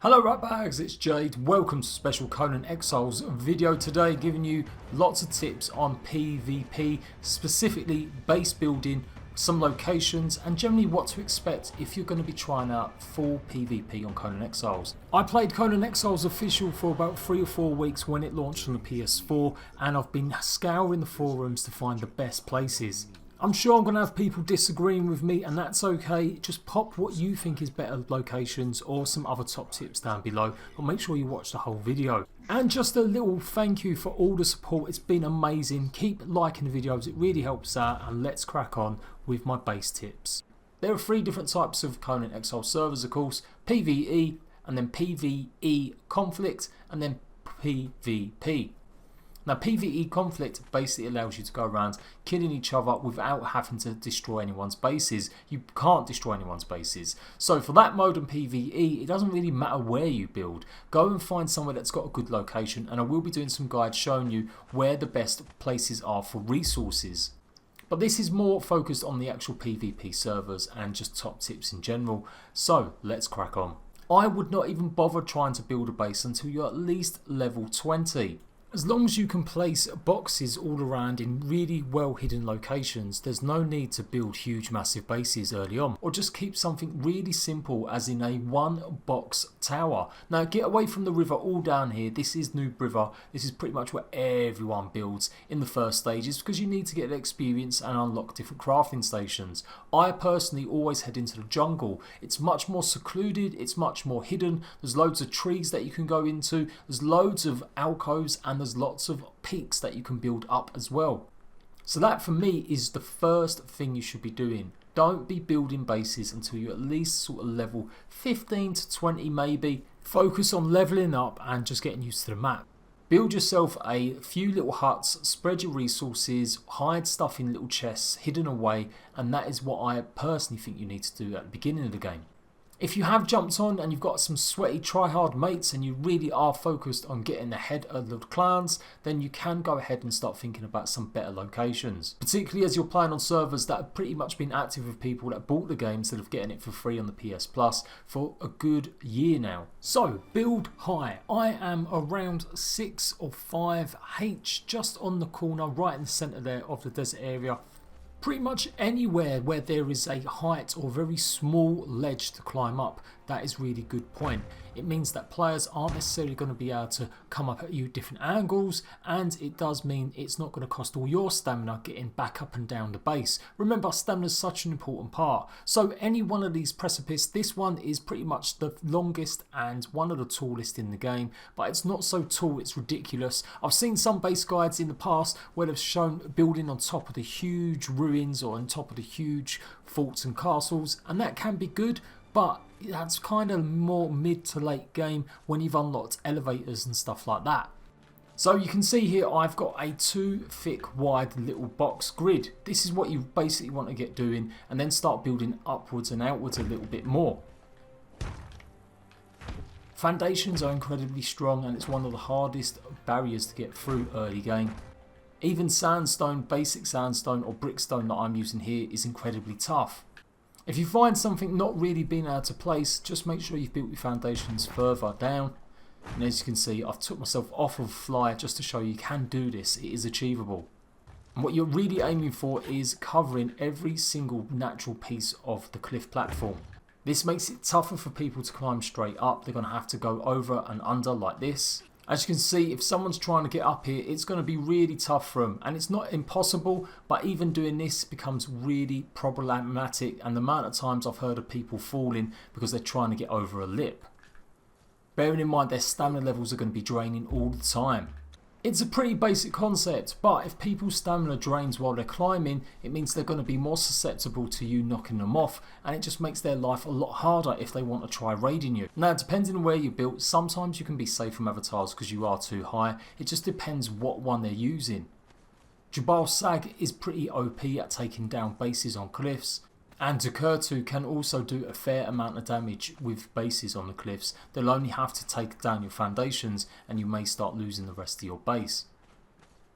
Hello Ratbags, it's Jade. Welcome to special Conan Exiles video today, giving you lots of tips on PvP, specifically base building, some locations and generally what to expect if you're going to be trying out full PvP on Conan Exiles. I played Conan Exiles official for about 3 or 4 weeks when it launched on the PS4 and I've been scouring the forums to find the best places. I'm sure I'm going to have people disagreeing with me and that's okay. Just pop what you think is better locations or some other top tips down below, but make sure you watch the whole video. And just a little thank you for all the support, it's been amazing. Keep liking the videos, it really helps out, and let's crack on with my base tips. There are 3 different types of Conan Exile servers of course: PvE, and then PvE conflict, and then PvP. Now PvE conflict basically allows you to go around killing each other without having to destroy anyone's bases. You can't destroy anyone's bases. So for that mode in PvE, it doesn't really matter where you build. Go and find somewhere that's got a good location, and I will be doing some guides showing you where the best places are for resources. But this is more focused on the actual PvP servers and just top tips in general. So let's crack on. I would not even bother trying to build a base until you're at least level 20. As long as you can place boxes all around in really well hidden locations, there's no need to build huge massive bases early on, or just keep something really simple as in a 1 box tower. Now get away from the river all down here. This is Noob River. This is pretty much where everyone builds in the first stages because you need to get experience and unlock different crafting stations. I personally always head into the jungle. It's much more secluded, it's much more hidden, there's loads of trees that you can go into, there's loads of alcoves, and there's lots of peaks that you can build up as well. So that for me is the first thing you should be doing. Don't be building bases until you're at least sort of level 15 to 20 maybe. Focus on leveling up and just getting used to the map. Build yourself a few little huts, spread your resources, hide stuff in little chests hidden away, and that is what I personally think you need to do at the beginning of the game. If you have jumped on and you've got some sweaty try-hard mates and you really are focused on getting ahead of the clans, then you can go ahead and start thinking about some better locations. Particularly as you're playing on servers that have pretty much been active with people that bought the game instead of getting it for free on the PS Plus for a good year now. So build high. I am around 6 or 5 H, just on the corner right in the centre there of the desert area. Pretty much anywhere where there is a height or very small ledge to climb up, that is really good point. It means that players aren't necessarily going to be able to come up at you different angles, and it does mean it's not going to cost all your stamina getting back up and down the base. Remember, stamina is such an important part. So any one of these precipices, this one is pretty much the longest and one of the tallest in the game, but it's not so tall it's ridiculous. I've seen some base guides in the past where they've shown building on top of the huge ruins or on top of the huge forts and castles, and that can be good, but that's kind of more mid to late game when you've unlocked elevators and stuff like that. So you can see here I've got a 2 thick wide little box grid. This is what you basically want to get doing, and then start building upwards and outwards a little bit more. Foundations are incredibly strong and it's one of the hardest barriers to get through early game. Even sandstone, basic sandstone or brickstone that I'm using here is incredibly tough. If you find something not really being able to place, just make sure you've built your foundations further down. And as you can see, I've took myself off of fly just to show you can do this, it is achievable. And what you're really aiming for is covering every single natural piece of the cliff platform. This makes it tougher for people to climb straight up. They're going to have to go over and under like this. As you can see, if someone's trying to get up here, it's going to be really tough for them. And it's not impossible, but even doing this becomes really problematic. And the amount of times I've heard of people falling because they're trying to get over a lip. Bearing in mind their stamina levels are going to be draining all the time. It's a pretty basic concept, but if people's stamina drains while they're climbing, it means they're going to be more susceptible to you knocking them off, and it just makes their life a lot harder if they want to try raiding you. Now, depending on where you're built, sometimes you can be safe from avatars because you are too high. It just depends what one they're using. Jabal Sag is pretty OP at taking down bases on cliffs. And Tukurtu can also do a fair amount of damage with bases on the cliffs. They'll only have to take down your foundations and you may start losing the rest of your base.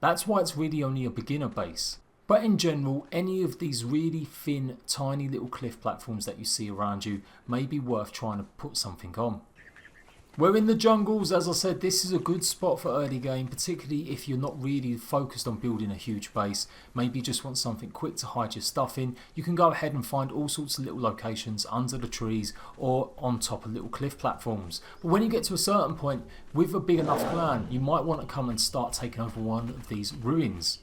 That's why it's really only a beginner base. But in general, any of these really thin, tiny little cliff platforms that you see around you may be worth trying to put something on. We're in the jungles. As I said, this is a good spot for early game, particularly if you're not really focused on building a huge base. Maybe you just want something quick to hide your stuff in. You can go ahead and find all sorts of little locations under the trees or on top of little cliff platforms. But when you get to a certain point, with a big enough clan, you might want to come and start taking over one of these ruins.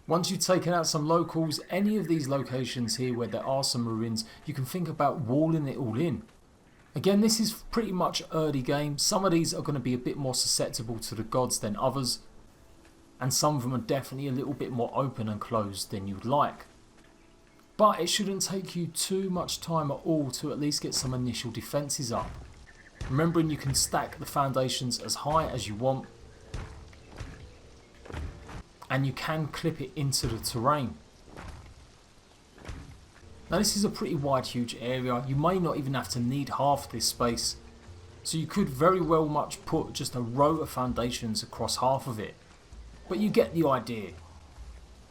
Once you've taken out some locals, any of these locations here where there are some ruins, you can think about walling it all in. Again, this is pretty much early game. Some of these are going to be a bit more susceptible to the gods than others, and some of them are definitely a little bit more open and closed than you'd like. But it shouldn't take you too much time at all to at least get some initial defences up. Remembering you can stack the foundations as high as you want, and you can clip it into the terrain. Now this is a pretty wide, huge area. You may not even have to need half this space. So you could very well much put just a row of foundations across half of it. But you get the idea.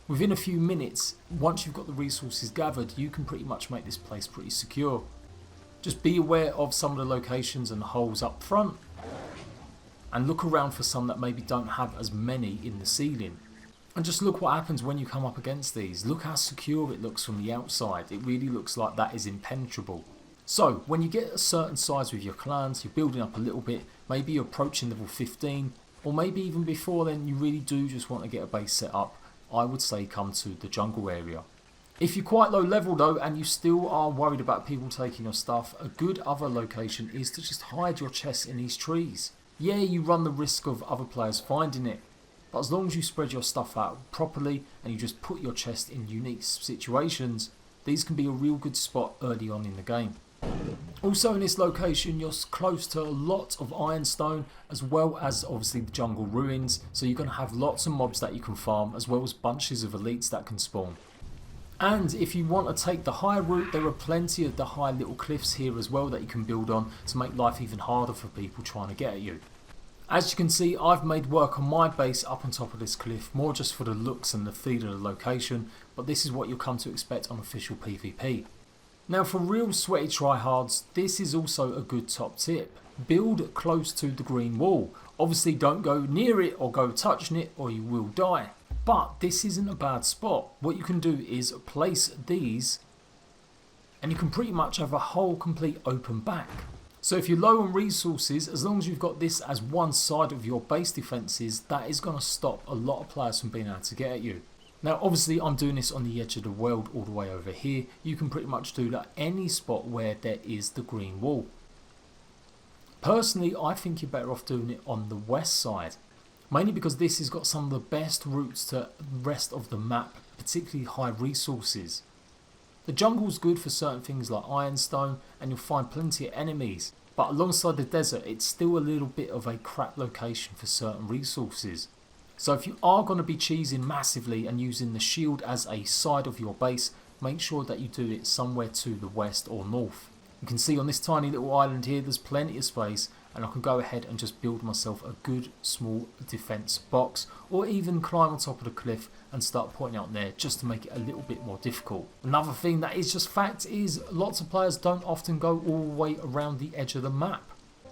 Within a few minutes, once you've got the resources gathered, you can pretty much make this place pretty secure. Just be aware of some of the locations and the holes up front, and look around for some that maybe don't have as many in the ceiling. And just look what happens when you come up against these. Look how secure it looks from the outside. It really looks like that is impenetrable. So when you get a certain size with your clans, you're building up a little bit, maybe you're approaching level 15, or maybe even before then you really do just want to get a base set up, I would say come to the jungle area. If you're quite low level though and you still are worried about people taking your stuff, a good other location is to just hide your chests in these trees. Yeah, you run the risk of other players finding it, but as long as you spread your stuff out properly and you just put your chest in unique situations, these can be a real good spot early on in the game. Also in this location you're close to a lot of ironstone, as well as obviously the jungle ruins, so you're going to have lots of mobs that you can farm, as well as bunches of elites that can spawn. And if you want to take the high route, there are plenty of the high little cliffs here as well that you can build on to make life even harder for people trying to get at you. As you can see, I've made work on my base up on top of this cliff, more just for the looks and the feel of the location, but this is what you'll come to expect on official PvP. Now for real sweaty tryhards, this is also a good top tip. Build close to the green wall. Obviously don't go near it or go touching it or you will die. But this isn't a bad spot. What you can do is place these and you can pretty much have a whole complete open back. So if you're low on resources, as long as you've got this as one side of your base defences, that is going to stop a lot of players from being able to get at you. Now obviously I'm doing this on the edge of the world all the way over here. You can pretty much do that any spot where there is the green wall. Personally, I think you're better off doing it on the west side. Mainly because this has got some of the best routes to the rest of the map, particularly high resources. The jungle's good for certain things like ironstone and you'll find plenty of enemies, but alongside the desert it's still a little bit of a crap location for certain resources. So if you are going to be cheesing massively and using the shield as a side of your base, make sure that you do it somewhere to the west or north. You can see on this tiny little island here there's plenty of space, and I can go ahead and just build myself a good small defense box, or even climb on top of the cliff and start pointing out there just to make it a little bit more difficult. Another thing that is just fact is lots of players don't often go all the way around the edge of the map.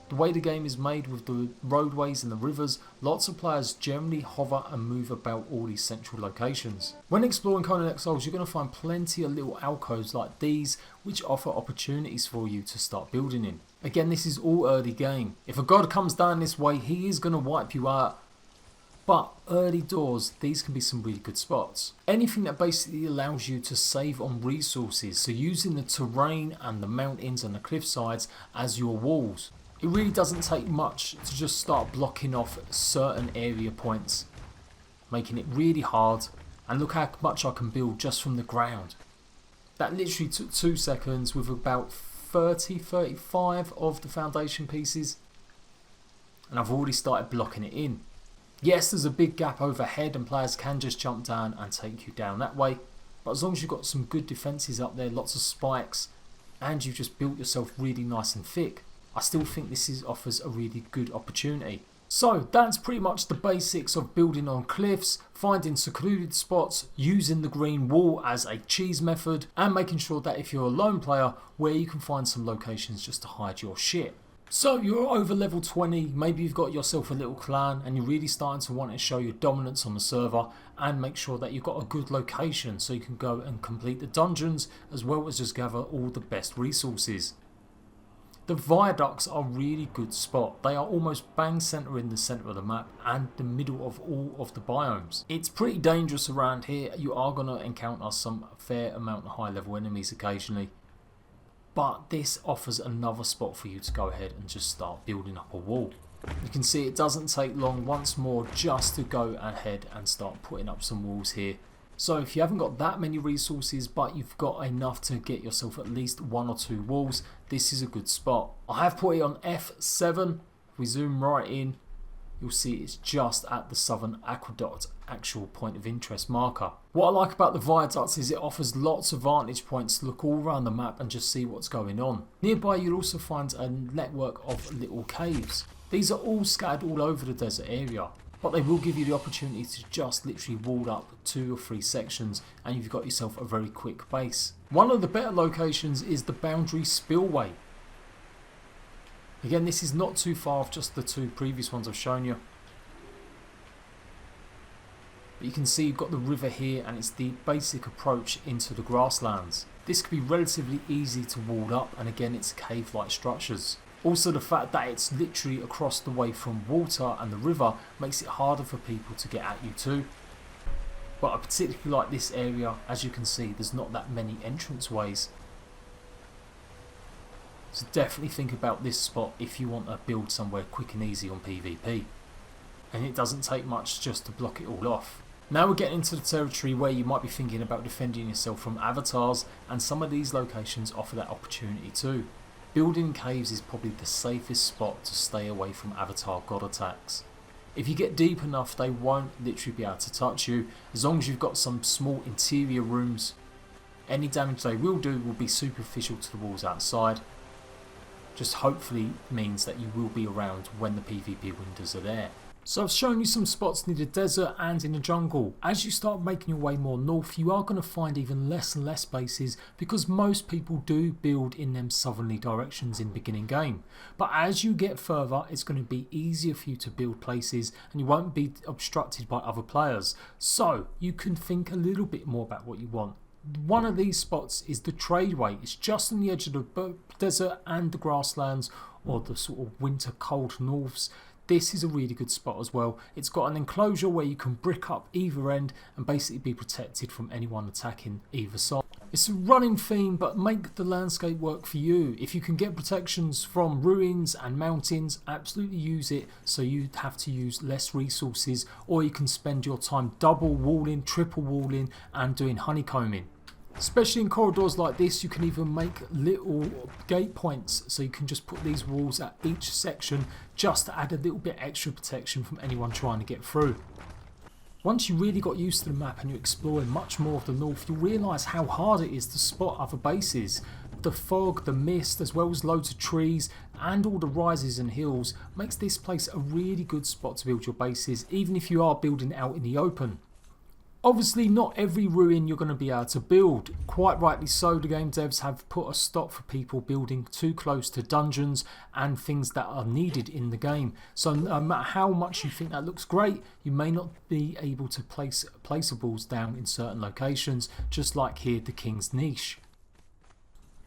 The way the game is made with the roadways and the rivers, lots of players generally hover and move about all these central locations. When exploring Conan Exiles, you're going to find plenty of little alcoves like these which offer opportunities for you to start building in. Again, this is all early game. If a god comes down this way, he is going to wipe you out. But early doors, these can be some really good spots. Anything that basically allows you to save on resources, so using the terrain and the mountains and the cliff sides as your walls. It really doesn't take much to just start blocking off certain area points, making it really hard, and look how much I can build just from the ground. That literally took 2 seconds with about 35 of the foundation pieces, and I've already started blocking it in. Yes, there's a big gap overhead and players can just jump down and take you down that way, but as long as you've got some good defences up there, lots of spikes, and you've just built yourself really nice and thick, I still think this offers a really good opportunity. So that's pretty much the basics of building on cliffs, finding secluded spots, using the green wall as a cheese method, and making sure that if you're a lone player, where you can find some locations just to hide your shit. So you're over level 20, maybe you've got yourself a little clan and you're really starting to want to show your dominance on the server and make sure that you've got a good location so you can go and complete the dungeons as well as just gather all the best resources. The viaducts are a really good spot. They are almost bang centre in the centre of the map and the middle of all of the biomes. It's pretty dangerous around here. You are going to encounter some fair amount of high level enemies occasionally. But this offers another spot for you to go ahead and just start building up a wall. You can see it doesn't take long once more just to go ahead and start putting up some walls here. So if you haven't got that many resources but you've got enough to get yourself at least 1 or 2 walls, this is a good spot. I have put it on F7. If we zoom right in, you'll see it's just at the Southern Aqueduct actual point of interest marker. What I like about the viaducts is it offers lots of vantage points to look all around the map and just see what's going on. Nearby you'll also find a network of little caves. These are all scattered all over the desert area, but they will give you the opportunity to just literally wall up 2 or 3 sections and you've got yourself a very quick base. One of the better locations is the boundary spillway. Again, this is not too far off just the 2 previous ones I've shown you. But you can see you've got the river here and it's the basic approach into the grasslands. This could be relatively easy to wall up, and again it's cave-like structures. Also the fact that it's literally across the way from water and the river makes it harder for people to get at you too. But I particularly like this area. As you can see, there's not that many entrance ways. So definitely think about this spot if you want to build somewhere quick and easy on PvP. And it doesn't take much just to block it all off. Now we're getting into the territory where you might be thinking about defending yourself from avatars, and some of these locations offer that opportunity too. Building caves is probably the safest spot to stay away from avatar god attacks. If you get deep enough, they won't literally be able to touch you. As long as you've got some small interior rooms, any damage they will do will be superficial to the walls outside. Just hopefully means that you will be around when the PvP windows are there. So I've shown you some spots near the desert and in the jungle. As you start making your way more north, you are going to find even less and less bases because most people do build in them southerly directions in beginning game. But as you get further, it's going to be easier for you to build places and you won't be obstructed by other players. So you can think a little bit more about what you want. One of these spots is the Tradeway. It's just on the edge of the desert and the grasslands, or the sort of winter cold norths. This is a really good spot as well. It's got an enclosure where you can brick up either end and basically be protected from anyone attacking either side. It's a running theme, but make the landscape work for you. If you can get protections from ruins and mountains, absolutely use it so you have to use less resources, or you can spend your time double walling, triple walling and doing honeycombing. Especially in corridors like this, you can even make little gate points, so you can just put these walls at each section just to add a little bit extra protection from anyone trying to get through. Once you really got used to the map and you're exploring much more of the north, you'll realise how hard it is to spot other bases. The fog, the mist, as well as loads of trees and all the rises and hills makes this place a really good spot to build your bases, even if you are building out in the open. Obviously not every ruin you're going to be able to build. Quite rightly so, the game devs have put a stop for people building too close to dungeons and things that are needed in the game. So no matter how much you think that looks great, you may not be able to place placeables down in certain locations, just like here the King's Niche.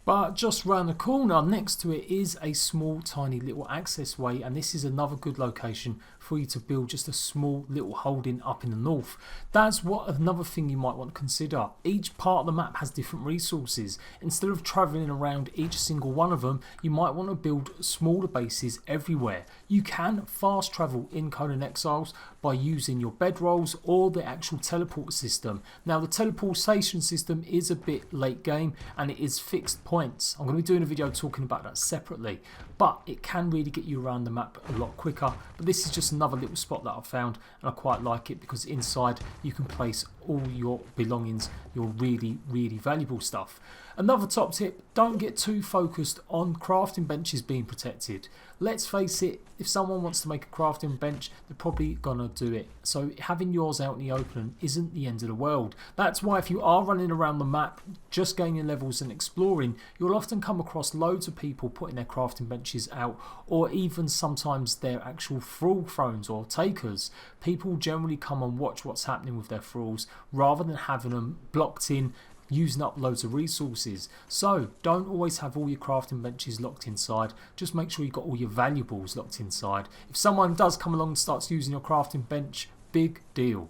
But just round the corner next to it is a small tiny little access way, and this is another good location for you to build just a small little holding up in the north. That's another thing you might want to consider. Each part of the map has different resources. Instead of travelling around each single one of them, you might want to build smaller bases everywhere. You can fast travel in Conan Exiles by using your bedrolls or the actual teleport system. Now the teleportation system is a bit late game and it is fixed points. I'm going to be doing a video talking about that separately, but it can really get you around the map a lot quicker. But this is just another little spot that I've found and I quite like it because inside you can place all your belongings, your really valuable stuff. Another top tip, don't get too focused on crafting benches being protected. Let's face it, if someone wants to make a crafting bench, they're probably gonna do it. So having yours out in the open isn't the end of the world. That's why if you are running around the map, just gaining levels and exploring, you'll often come across loads of people putting their crafting benches out, or even sometimes their actual thrall thrones or takers. People generally come and watch what's happening with their thralls rather than having them blocked in, using up loads of resources. So don't always have all your crafting benches locked inside, just make sure you've got all your valuables locked inside. If someone does come along and starts using your crafting bench, big deal.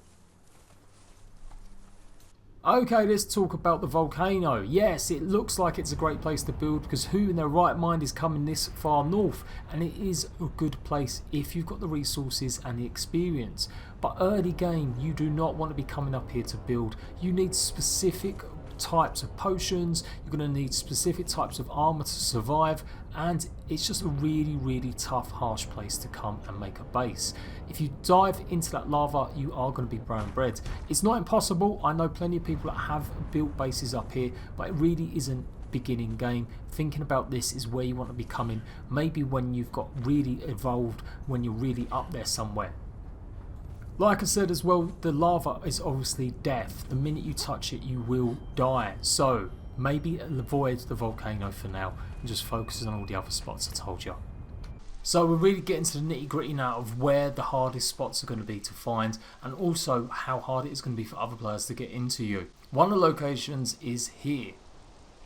Okay, let's talk about the volcano. Yes, it looks like it's a great place to build because who in their right mind is coming this far north? And it is a good place if you've got the resources and the experience. But early game, you do not want to be coming up here to build. You need specific types of potions, you're going to need specific types of armor to survive, and it's just a really tough, harsh place to come and make a base. If you dive into that lava, you are going to be brown bread. It's not impossible. I know plenty of people that have built bases up here, but it really isn't beginning game. Thinking about this is where you want to be coming, maybe when you've got really evolved, when you're really up there somewhere. Like I said as well, the lava is obviously death. The minute you touch it, you will die. So maybe avoid the volcano for now and just focus on all the other spots I told you. So we're really getting to the nitty gritty now of where the hardest spots are going to be to find, and also how hard it is going to be for other players to get into you. One of the locations is here.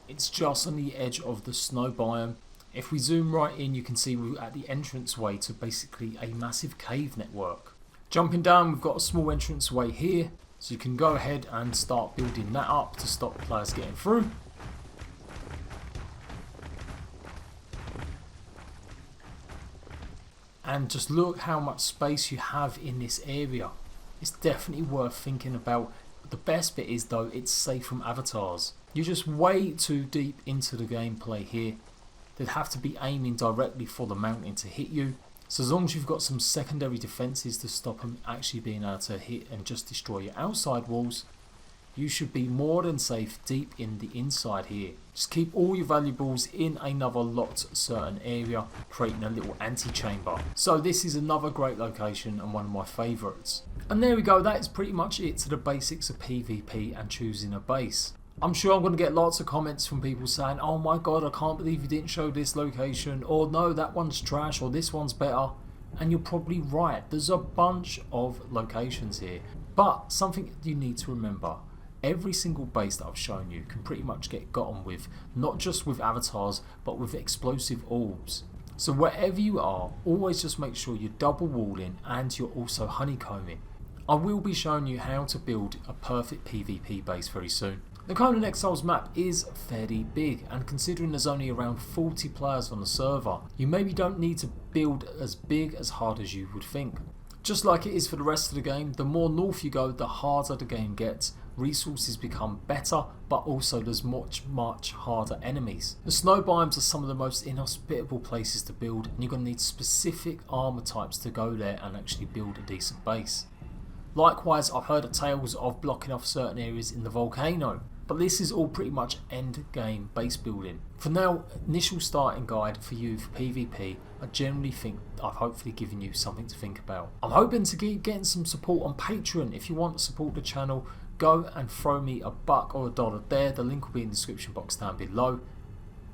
It's just on the edge of the snow biome. If we zoom right in, you can see we're at the entranceway to basically a massive cave network. Jumping down, we've got a small entranceway here, so you can go ahead and start building that up to stop players getting through. And just look how much space you have in this area. It's definitely worth thinking about. The best bit is though, it's safe from avatars. You're just way too deep into the gameplay here. They'd have to be aiming directly for the mountain to hit you. So as long as you've got some secondary defences to stop them actually being able to hit and just destroy your outside walls, you should be more than safe deep in the inside here. Just keep all your valuables in another locked certain area, creating a little anti-chamber. So this is another great location and one of my favourites. And there we go, that is pretty much it to the basics of PvP and choosing a base. I'm sure I'm going to get lots of comments from people saying, oh my god, I can't believe you didn't show this location, or no, that one's trash, or this one's better. And you're probably right, there's a bunch of locations here. But something you need to remember, every single base that I've shown you can pretty much get gotten with, not just with avatars, but with explosive orbs. So wherever you are, always just make sure you're double walling and you're also honeycombing. I will be showing you how to build a perfect PvP base very soon. The CONAN EXILES map is fairly big, and considering there's only around 40 players on the server, you maybe don't need to build as big as hard as you would think. Just like it is for the rest of the game, the more north you go, the harder the game gets. Resources become better, but also there's much harder enemies. The snow biomes are some of the most inhospitable places to build, and you're going to need specific armour types to go there and actually build a decent base. Likewise, I've heard of tales of blocking off certain areas in the volcano, but this is all pretty much end game base building. For now, initial starting guide for you for PvP, I generally think I've hopefully given you something to think about. I'm hoping to keep getting some support on Patreon. If you want to support the channel, go and throw me $1 or $1 there. The link will be in the description box down below.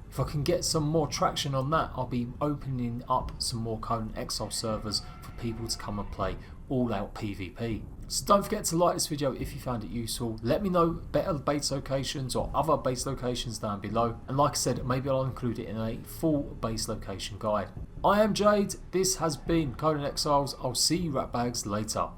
If I can get some more traction on that, I'll be opening up some more CONAN Exile servers for people to come and play all out PvP. So don't forget to like this video if you found it useful. Let me know better base locations or other base locations down below. And like I said, maybe I'll include it in a full base location guide. I am Jade. This has been CONAN Exiles. I'll see you ratbags later.